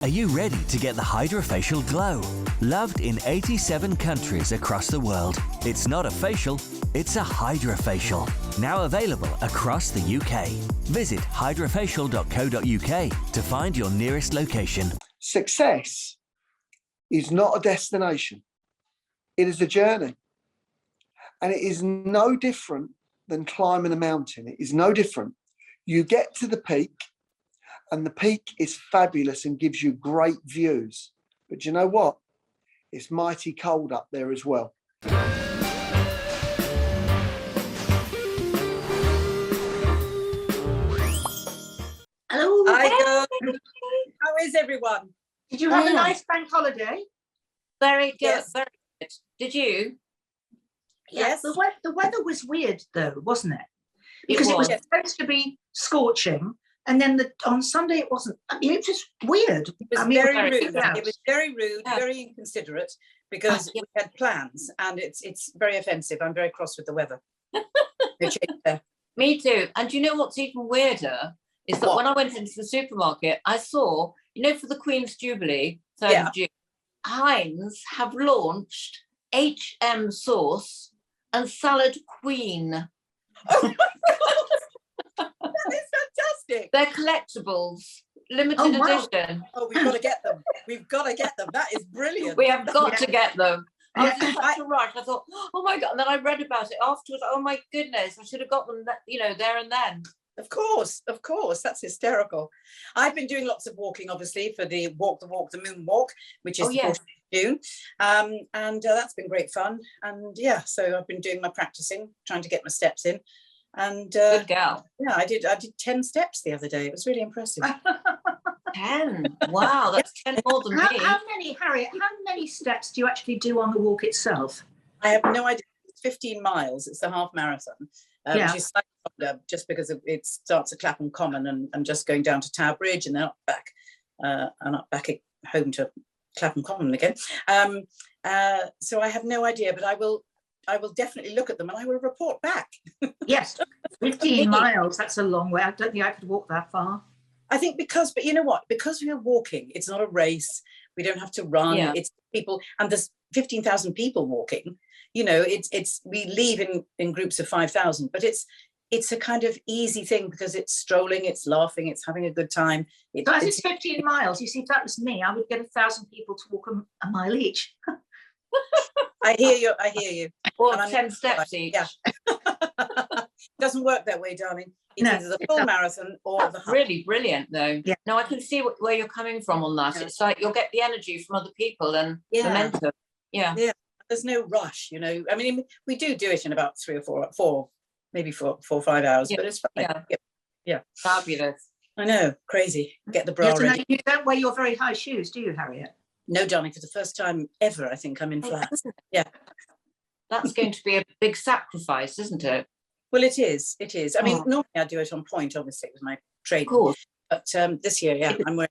Are you ready to get the hydrofacial glow? Loved in 87 countries across the world. It's not a facial, it's a hydrofacial. Now available across the UK. Visit hydrofacial.co.uk to find your nearest location. Success is not a destination. It is a journey. And it is no different than climbing a mountain. It is no different. You get to the peak, and the peak is fabulous and gives you great views. But you know what? It's mighty cold up there as well. Hello. Hi, how is everyone? Did you have a nice bank holiday? Very good. Yes. Very good. Did you? Yes. The weather was weird, though, wasn't it? Because it was supposed to be scorching, and then on Sunday it wasn't. I mean, it was weird. It was very rude. It was very rude, very inconsiderate, because we had plans, and it's very offensive. I'm very cross with the weather. Me too. And you know what's even weirder is that when I went into the supermarket, I saw, for the Queen's Jubilee, 3rd of June, Heinz have launched HM sauce and salad queen. Oh my God! That is fantastic. They're collectibles, limited edition. Oh, we've got to get them. We've got to get them. That is brilliant. We have got to get them. I was in such a rush. I thought, oh my God. And then I read about it afterwards. Oh my goodness, I should have got them, there and then. Of course. That's hysterical. I've been doing lots of walking, obviously, for the Walk, the Moon Walk, which is the 4th of June. And that's been great fun. And so I've been doing my practicing, trying to get my steps in. And good girl. Yeah, I did 10 steps the other day. It was really impressive. 10. Wow, that's 10 more than me. How many, Harriet, how many steps do you actually do on the walk itself? I have no idea. It's 15 miles. It's the half marathon, which is slightly longer just because it starts at Clapham Common and just going down to Tower Bridge and then up back at home to Clapham Common again. So I have no idea, but I will definitely look at them and I will report back. Yes, 15 miles, that's a long way. I don't think I could walk that far. I think but you know what? Because we are walking, it's not a race. We don't have to run. Yeah. It's people, and there's 15,000 people walking. It's we leave in groups of 5,000, but it's a kind of easy thing because it's strolling, it's laughing, it's having a good time. So as it's 15 miles, you see, if that was me, I would get 1,000 people to walk a mile each. I hear you. Or 10 steps each. Yeah. Doesn't work that way, darling. It's either the full marathon or the half. Really brilliant, though. Yeah. No, I can see where you're coming from on that. Yeah. It's like you'll get the energy from other people and momentum. Yeah. Yeah. There's no rush, I mean, we do it in about 3 or 4, maybe 4 or 5 hours, but it's fine. Yeah. Fabulous. I know, crazy. Get the bra ready. You don't wear your very high shoes, do you, Harriet? No, darling, for the first time ever, I think I'm in flats. Yeah. That's going to be a big sacrifice, isn't it? Well, it is. I mean, normally I do it on point, obviously, with my training. Of course. But this year, I'm wearing.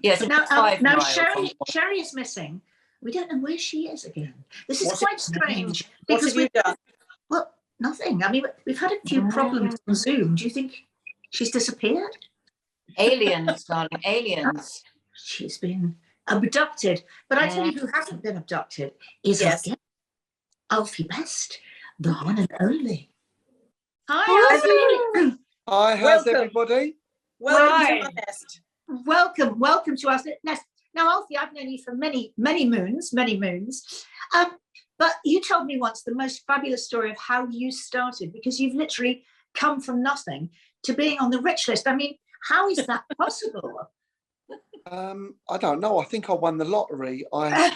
Yes. Now Sherry is missing. We don't know where she is again. This is quite strange. What have you done? Well, nothing. I mean, we've had a few problems on Zoom. Do you think she's disappeared? Aliens, darling, aliens. She's been abducted. But I tell you who hasn't been abducted is Alfie Best, the one and only. Hi, Alfie. Hi, how's everybody? Welcome to our nest. Welcome to our nest. Now, Alfie, I've known you for many moons. But you told me once the most fabulous story of how you started, because you've literally come from nothing to being on the rich list. I mean, how is that possible? I don't know. I think I won the lottery. I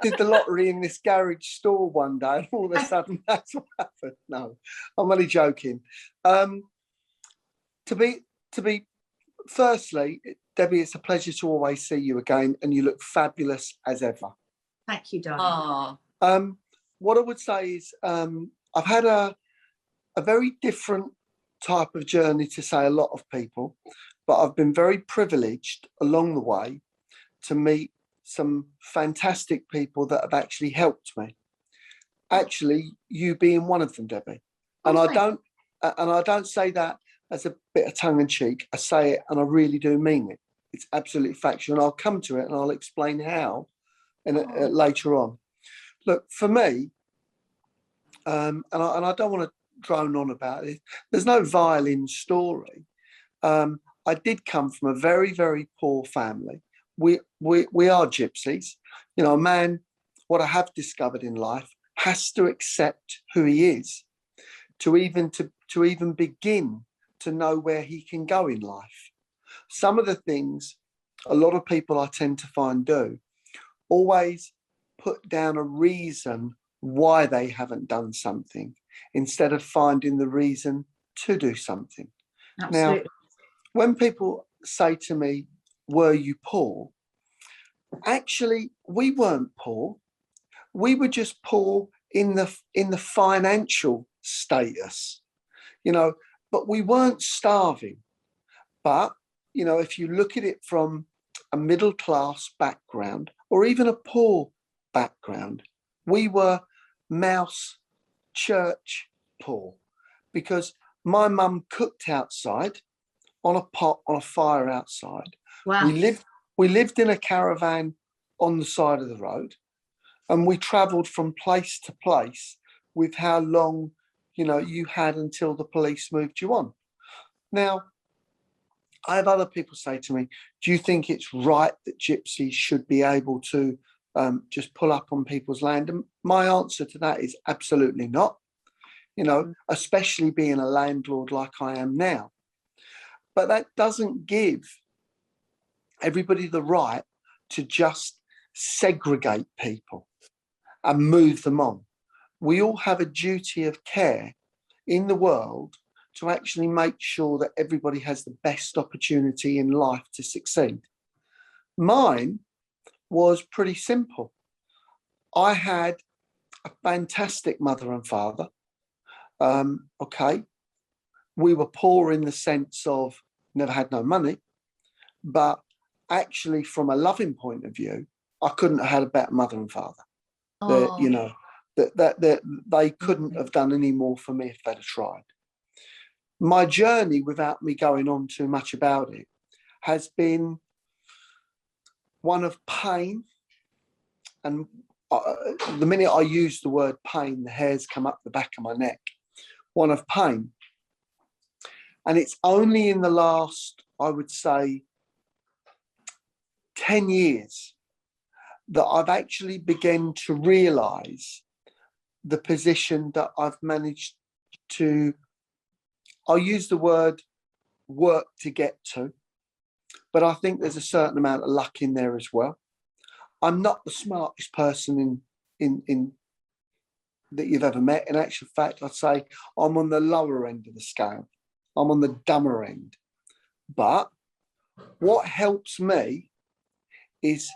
did the lottery in this garage store one day, and all of a sudden that's what happened. No, I'm only joking. To be firstly, Debbie, it's a pleasure to always see you again, and you look fabulous as ever. Thank you, darling. What I would say is I've had a very different type of journey to say a lot of people, but I've been very privileged along the way to meet some fantastic people that have actually helped me. Actually, you being one of them, Debbie. And I don't say that as a bit of tongue in cheek. I say it and I really do mean it. It's absolutely factual. And I'll come to it and I'll explain how later on. Look, for me, and I don't want to drone on about it, there's no violin story. I did come from a very, very poor family. We are gypsies. You know, a man, what I have discovered in life, has to accept who he is to even begin to know where he can go in life. Some of the things a lot of people I tend to find do always put down a reason why they haven't done something instead of finding the reason to do something. Absolutely. Now, when people say to me, were you poor? Actually, we weren't poor. We were just poor in the financial status, you know, but we weren't starving. But, you know, if you look at it from a middle class background or even a poor background, we were mouse church poor, because my mum cooked outside on a pot, on a fire outside. Wow. We lived in a caravan on the side of the road, and we travelled from place to place with how long, you know, you had until the police moved you on. Now, I have other people say to me, do you think it's right that gypsies should be able to just pull up on people's land? And my answer to that is absolutely not, you know, especially being a landlord like I am now. But that doesn't give everybody the right to just segregate people and move them on. We all have a duty of care in the world to actually make sure that everybody has the best opportunity in life to succeed. Mine was pretty simple. I had a fantastic mother and father. Okay. We were poor in the sense of never had no money, but actually from a loving point of view, I couldn't have had a better mother and father. That, you know, that they couldn't have done any more for me if they'd have tried. My journey, without me going on too much about it, has been one of pain. And the minute I use the word pain, the hairs come up the back of my neck. One of pain. And it's only in the last, I would say, 10 years that I've actually begun to realise the position that I've managed to, I'll use the word work to get to, but I think there's a certain amount of luck in there as well. I'm not the smartest person in that you've ever met. In actual fact, I'd say I'm on the lower end of the scale. I'm on the dumber end. But what helps me is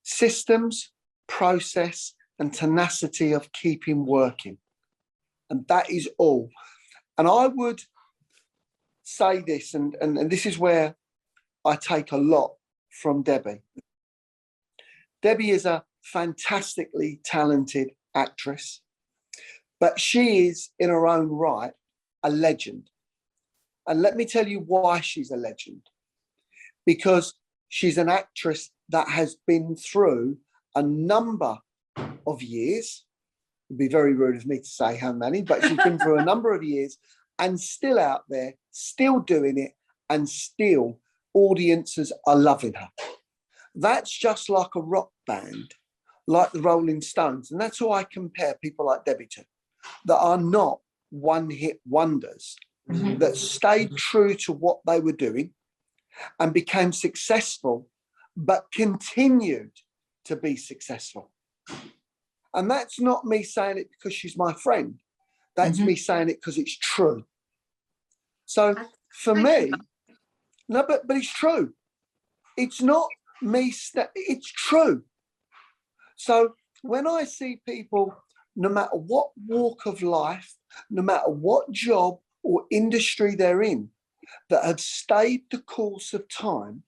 systems, process, and tenacity of keeping working. And that is all. And I would say this, and this is where I take a lot from Debbie. Debbie is a fantastically talented actress, but she is, in her own right, a legend. And let me tell you why she's a legend. Because she's an actress that has been through a number of years. It'd be very rude of me to say how many, but she's been through a number of years and still out there, still doing it, and still audiences are loving her. That's just like a rock band, like the Rolling Stones. And that's who I compare people like Debbie to, that are not one-hit wonders, that stayed true to what they were doing and became successful, but continued to be successful. And that's not me saying it because she's my friend. That's me saying it because it's true. So for me, no, but it's true. It's not me, it's true. So when I see people, no matter what walk of life, no matter what job or industry they're in, that have stayed the course of time,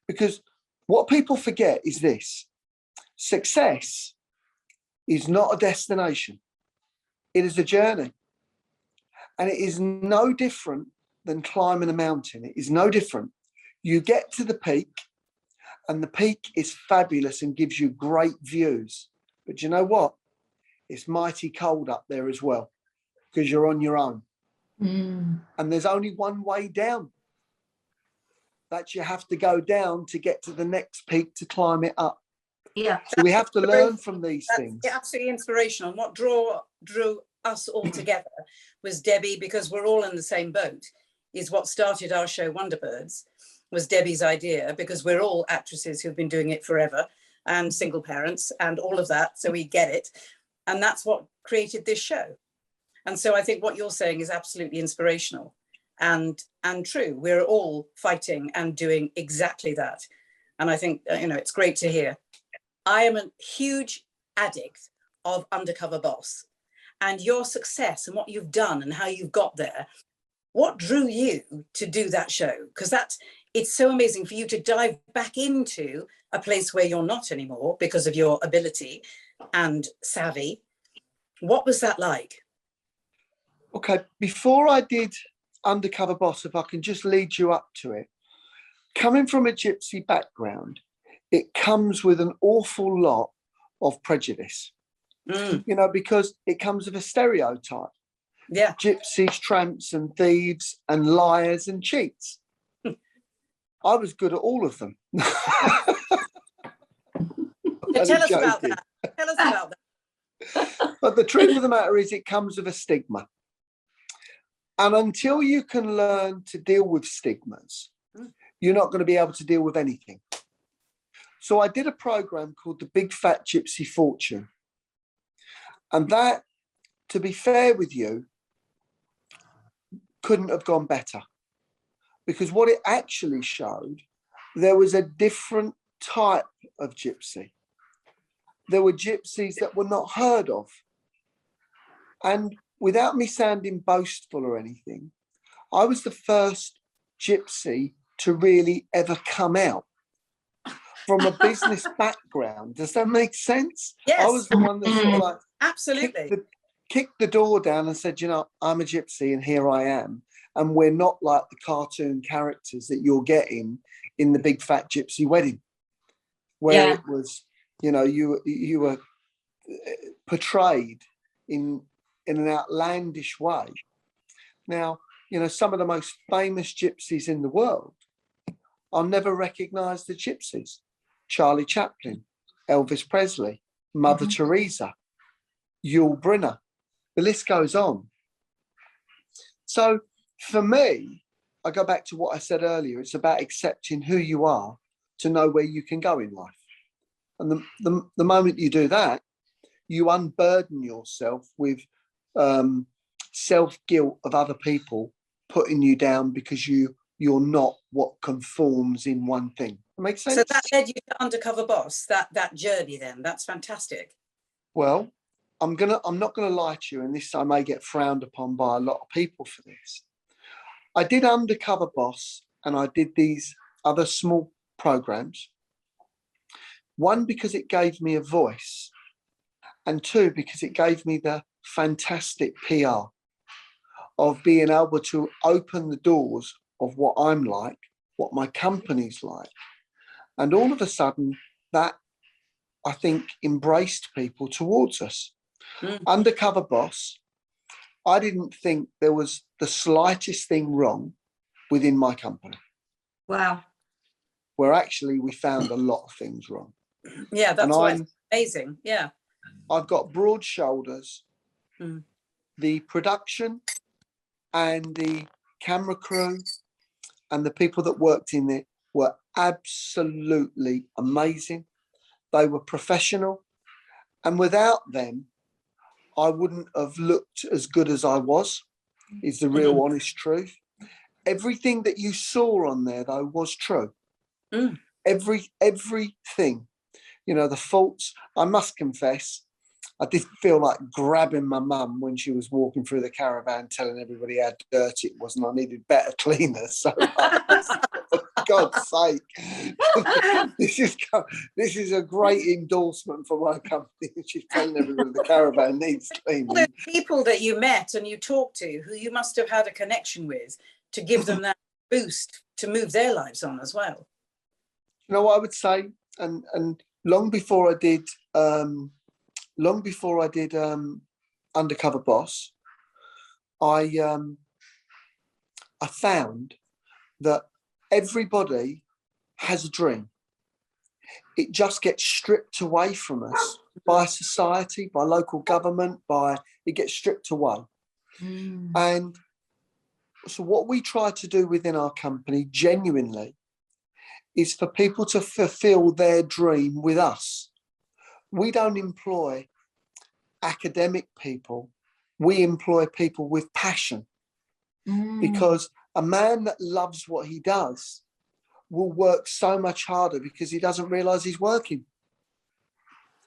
because what people forget is this: success is not a destination. It is a journey. And it is no different than climbing a mountain. It is no different. You get to the peak, and the peak is fabulous and gives you great views. But you know what? It's mighty cold up there as well, because you're on your own. And there's only one way down. That you have to go down to get to the next peak to climb it up. Yeah. So we have to learn from these things. Absolutely inspirational. And what drew us all together was Debbie, because we're all in the same boat, is what started our show Wonderbirds, was Debbie's idea, because we're all actresses who've been doing it forever and single parents and all of that. So we get it. And that's what created this show. And so I think what you're saying is absolutely inspirational and true. We're all fighting and doing exactly that. And I think, it's great to hear. I am a huge addict of Undercover Boss, and your success and what you've done and how you've got there. What drew you to do that show? Because it's so amazing for you to dive back into a place where you're not anymore because of your ability and savvy. What was that like? Okay, before I did Undercover Boss, if I can just lead you up to it, coming from a gypsy background, it comes with an awful lot of prejudice, because it comes with a stereotype. Yeah. Gypsies, tramps and thieves and liars and cheats. I was good at all of them. Tell us about that. Tell us about that. But the truth of the matter is it comes with a stigma. And until you can learn to deal with stigmas, you're not going to be able to deal with anything. So I did a program called The Big Fat Gypsy Fortune. And that, to be fair with you, couldn't have gone better. Because what it actually showed, there was a different type of gypsy. There were gypsies that were not heard of. And without me sounding boastful or anything, I was the first gypsy to really ever come out from a business background. Does that make sense? Yes. I was the one that sort of like absolutely kicked the door down and said, I'm a gypsy and here I am. And we're not like the cartoon characters that you're getting in The Big Fat Gypsy Wedding, where it was, you were portrayed in an outlandish way. Now, some of the most famous gypsies in the world, I'll never recognise the gypsies. Charlie Chaplin, Elvis Presley, Mother Teresa, Yul Brynner. The list goes on. So for me, I go back to what I said earlier. It's about accepting who you are to know where you can go in life. And the moment you do that, you unburden yourself with self-guilt of other people putting you down because you're not what conforms in one thing. That makes sense? So that led you to Undercover Boss, that journey then. That's fantastic. Well, I'm not gonna lie to you, and this I may get frowned upon by a lot of people for this. I did Undercover Boss and I did these other small programs. One, because it gave me a voice, and two, because it gave me the fantastic PR of being able to open the doors of what I'm like, what my company's like. And all of a sudden, that, I think, embraced people towards us. Undercover Boss, I didn't think there was the slightest thing wrong within my company. Wow. Where actually we found a lot of things wrong. Yeah, that's why it's amazing. Yeah. I've got broad shoulders. The production and the camera crew and the people that worked in it were absolutely amazing. They were professional. And without them, I wouldn't have looked as good as I was, is the real honest truth. Everything that you saw on there, though, was true. Everything. The faults, I must confess, I did feel like grabbing my mum when she was walking through the caravan, telling everybody how dirty it was and I needed better cleaners. So, for God's sake, this is a great endorsement for my company. She's telling everybody the caravan needs cleaning. All the people that you met and you talked to, who you must have had a connection with, to give them that boost to move their lives on as well. You know what I would say, and long before I did Undercover Boss, I found that everybody has a dream. It just gets stripped away from us by society, by local government, it gets stripped away. And so what we try to do within our company genuinely is for people to fulfill their dream with us. We don't employ academic people. We employ people with passion, because a man that loves what he does will work so much harder because he doesn't realise he's working.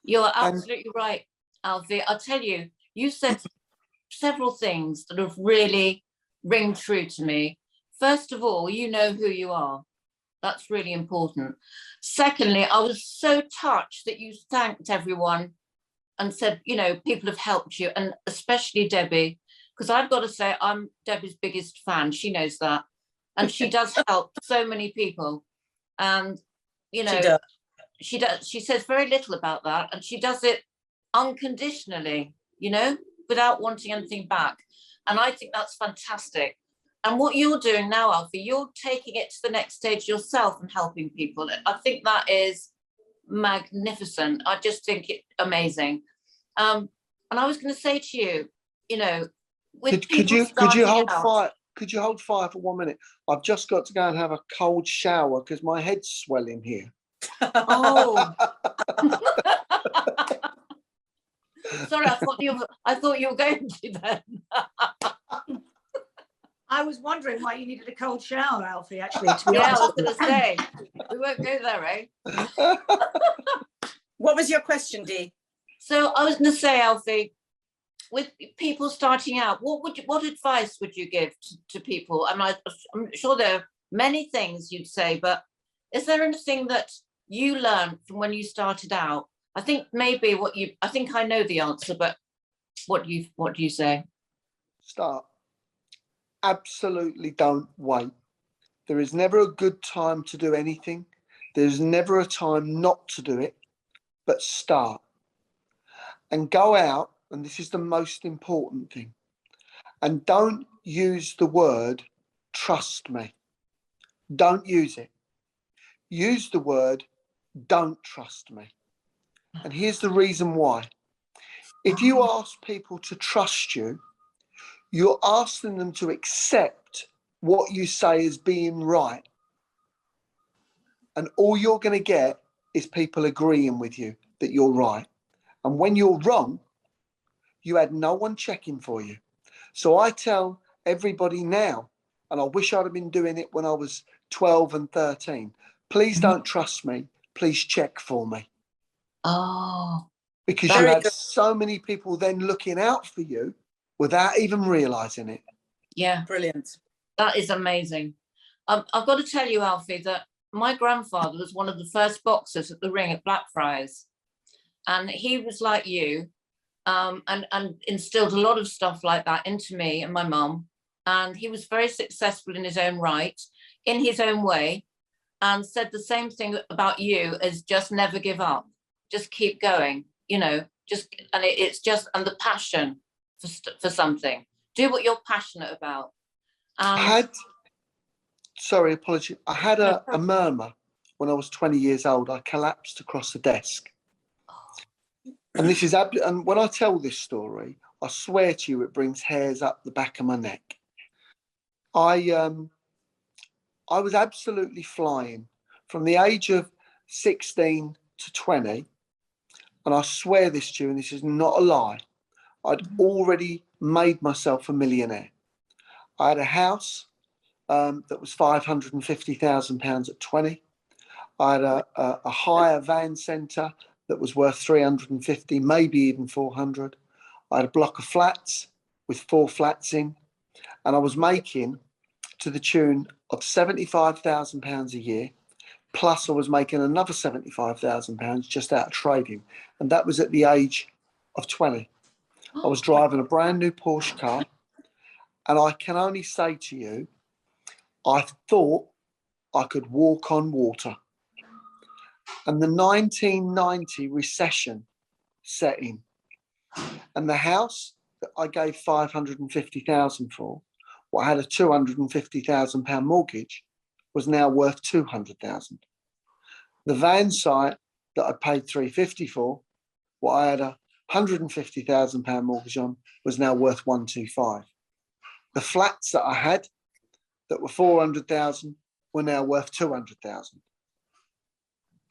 You're absolutely right, Alfie. I'll tell you, you said several things that have really ring true to me. First of all, you know who you are. That's really important. Secondly, I was so touched that you thanked everyone and said, you know, people have helped you, and especially Debbie, because I've got to say, I'm Debbie's biggest fan. She knows that. And she does help so many people. And, you know, she does. She says very little about that. And she does it unconditionally, you know, without wanting anything back. And I think that's fantastic. And what you're doing now, Alfie, you're taking it to the next stage yourself and helping people. I think that is magnificent. I just think it amazing. And I was going to say to you, you know, could you hold fire? Could you hold fire for 1 minute? I've just got to go and have a cold shower because my head's swelling here. Oh. Sorry, I thought you were going to then. I was wondering why you needed a cold shower, Alfie, actually, to be Yeah, honest. I was going to say, we won't go there, eh? What was your question, Dee? So I was going to say, Alfie, with people starting out, what advice would you give to people? I'm sure there are many things you'd say, but is there anything that you learned from when you started out? I think maybe I think I know the answer, but what do you say? Start. Absolutely don't wait. There is never a good time to do anything. There's never a time not to do it, but start. And go out, and this is the most important thing, and don't use the word trust me. Don't use it. Use the word don't trust me. And here's the reason why. If you ask people to trust you, you're asking them to accept what you say as being right. And all you're going to get is people agreeing with you that you're right. And when you're wrong, you had no one checking for you. So I tell everybody now, and I wish I'd have been doing it when I was 12 and 13, please don't trust me. Please check for me. Oh. Because you had so many people then looking out for you without even realising it. Yeah. Brilliant. That is amazing. I've got to tell you, Alfie, that my grandfather was one of the first boxers at the ring at Blackfriars. And he was like you, and instilled a lot of stuff like that into me and my mum. And he was very successful in his own right, in his own way, and said the same thing about you as just never give up. Just keep going, you know, it's just the passion for something. Do what you're passionate about. Apology. I had a murmur when I was 20 years old. I collapsed across the desk. And this is, and when I tell this story, I swear to you, it brings hairs up the back of my neck. I was absolutely flying from the age of 16 to 20. And I swear this to you, and this is not a lie. I'd already made myself a millionaire. I had a house that was £550,000 at 20. I had a hire van centre that was worth 350, maybe even 400. I had a block of flats with 4 flats in, and I was making to the tune of £75,000 a year. Plus I was making another £75,000 just out of trading. And that was at the age of 20. I was driving a brand new Porsche car. And I can only say to you, I thought I could walk on water. And the 1990 recession set in. And the house that I gave 550,000 for, what had a 250,000 pound mortgage, was now worth 200,000. The van site that I paid 350 for, what I had a 150,000 pound mortgage on, was now worth 125. The flats that I had that were 400,000 were now worth 200,000.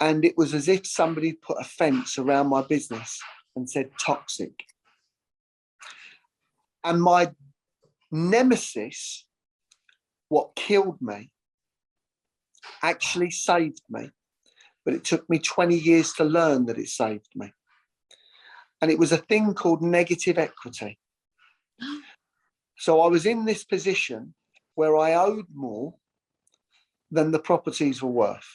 And it was as if somebody put a fence around my business and said toxic. And my nemesis, what killed me, actually saved me. But it took me 20 years to learn that it saved me. And it was a thing called negative equity. So I was in this position where I owed more than the properties were worth.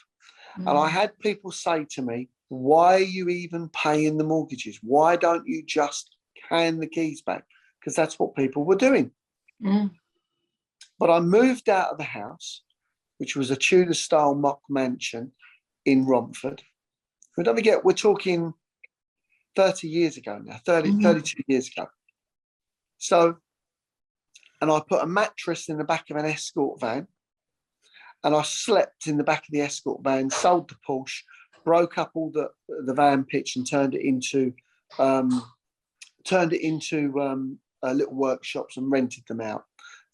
And I had people say to me, why are you even paying the mortgages? Why don't you just hand the keys back? Because that's what people were doing. But I moved out of the house, which was a Tudor-style mock mansion in Romford. But don't forget, we're talking 30 years ago now, 32 years ago. So, and I put a mattress in the back of an escort van, and I slept in the back of the escort van, sold the Porsche, broke up all the van pitch and turned it into little workshops and rented them out.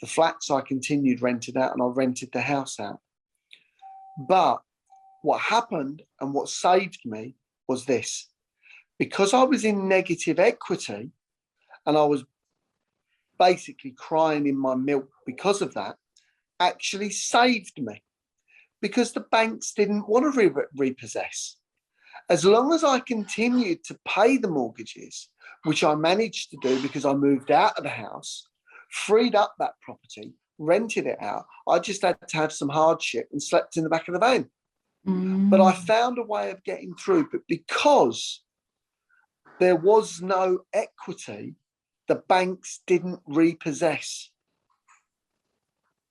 The flats I continued rented out, and I rented the house out. But what happened and what saved me was this. Because I was in negative equity and I was basically crying in my milk because of that, actually saved me, because the banks didn't want to repossess. As long as I continued to pay the mortgages, which I managed to do because I moved out of the house, freed up that property, rented it out, I just had to have some hardship and slept in the back of the van. But I found a way of getting through. But because there was no equity, the banks didn't repossess.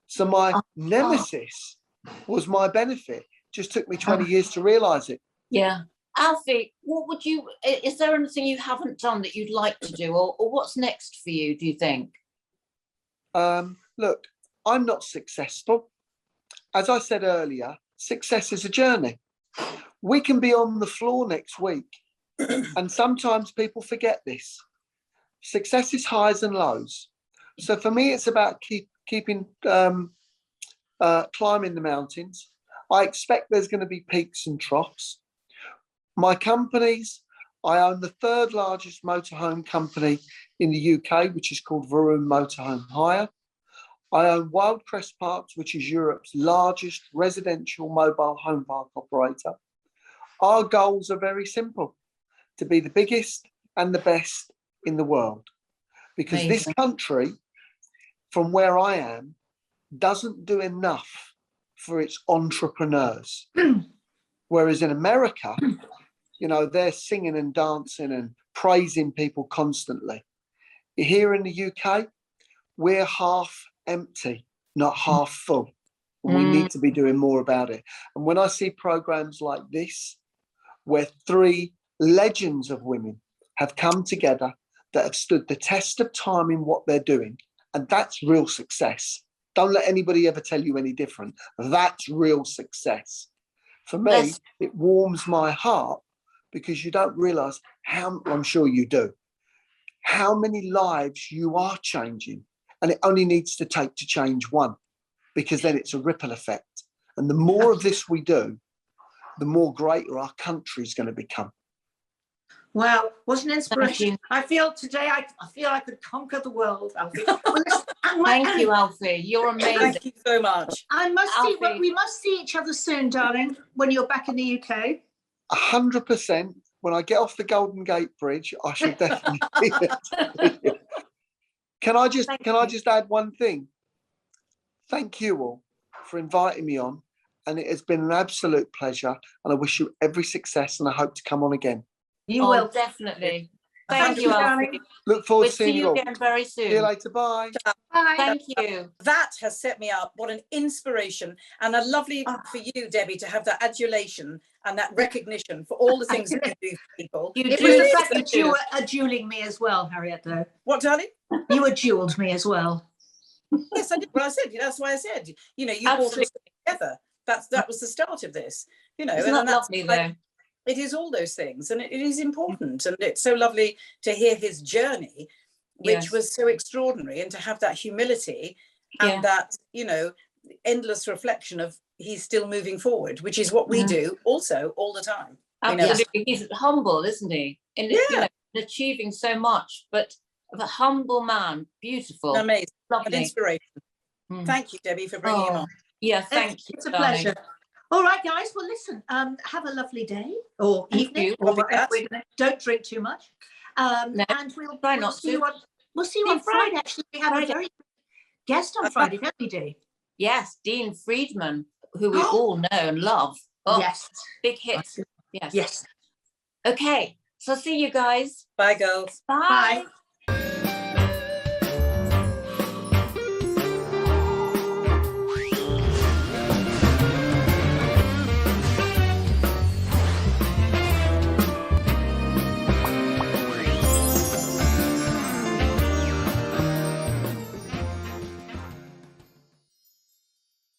So my nemesis was my benefit. Just took me 20 years to realise it. Yeah. Alfie, what would you, is there anything you haven't done that you'd like to do, or what's next for you, do you think? Look, I'm not successful. As I said earlier, success is a journey. We can be on the floor next week, and sometimes people forget this. Success is highs and lows. So for me, it's about keeping climbing the mountains. I expect there's going to be peaks and troughs. My companies, I own the third largest motorhome company in the UK, which is called Vroom Motorhome Hire. I own Wildcrest Parks, which is Europe's largest residential mobile home park operator. Our goals are very simple: to be the biggest and the best in the world. Because this country, from where I am, doesn't do enough for its entrepreneurs. Whereas in America, you know, they're singing and dancing and praising people constantly. Here in the UK, we're half empty, not half full. And we need to be doing more about it. And when I see programs like this, where 3 legends of women have come together that have stood the test of time in what they're doing, and that's real success. Don't let anybody ever tell you any different. That's real success. For me, it warms my heart, because you don't realise how, I'm sure you do, how many lives you are changing. And it only needs to take to change one, because then it's a ripple effect. And the more of this we do, the more greater our country is going to become. Wow, what an inspiration. I feel today, I feel I could conquer the world, Alfie. Thank you, Alfie. You're amazing. Thank you so much. We must see each other soon, darling, when you're back in the UK. 100%. When I get off the Golden Gate Bridge, I shall definitely be there. Can I just add one thing? Thank you all for inviting me on, and it has been an absolute pleasure, and I wish you every success, and I hope to come on again. You will, definitely. Thank you, darling. Alfie. Look forward We'll to seeing see you you all. again very See you soon. later. Bye. Bye. Thank you. That has set me up. What an inspiration, and a lovely for you, Debbie, to have that adulation and that recognition for all the things that you do for people. You It do. was the fact You that you do. were dueling me as well, Harriet, though. What, darling? You were duelled me as well. Yes, I did. Well, I said that's why I said. You know, you brought Absolutely. us together. That was the start of this. You know, Isn't and that that's lovely, why though? it is all those things, and it is important, and it's so lovely to hear his journey, which Yes. was so extraordinary, and to have that humility and Yeah. that, you know, endless reflection of he's still moving forward, which is what we do also all the time. Absolutely. He's humble, isn't he? In you know, in achieving so much, but a humble man. Beautiful. Amazing. Lovely. An inspiration. Thank you, Debbie, for bringing him on. Yeah, thank you. It's a darling. pleasure. All right, guys. Well, listen, have a lovely day or Thank evening, you. or whatever we're gonna. Don't drink too much. No, And we'll try we'll not see to. you on. We'll see you See on you Friday. Actually, we have Friday. a very good guest on Friday, don't we, Dee? Yes, Dean Friedman, who we all know and love. Oh, Yes. big hit. Yes. Yes. Okay, so see you guys. Bye, girls. Bye. Bye.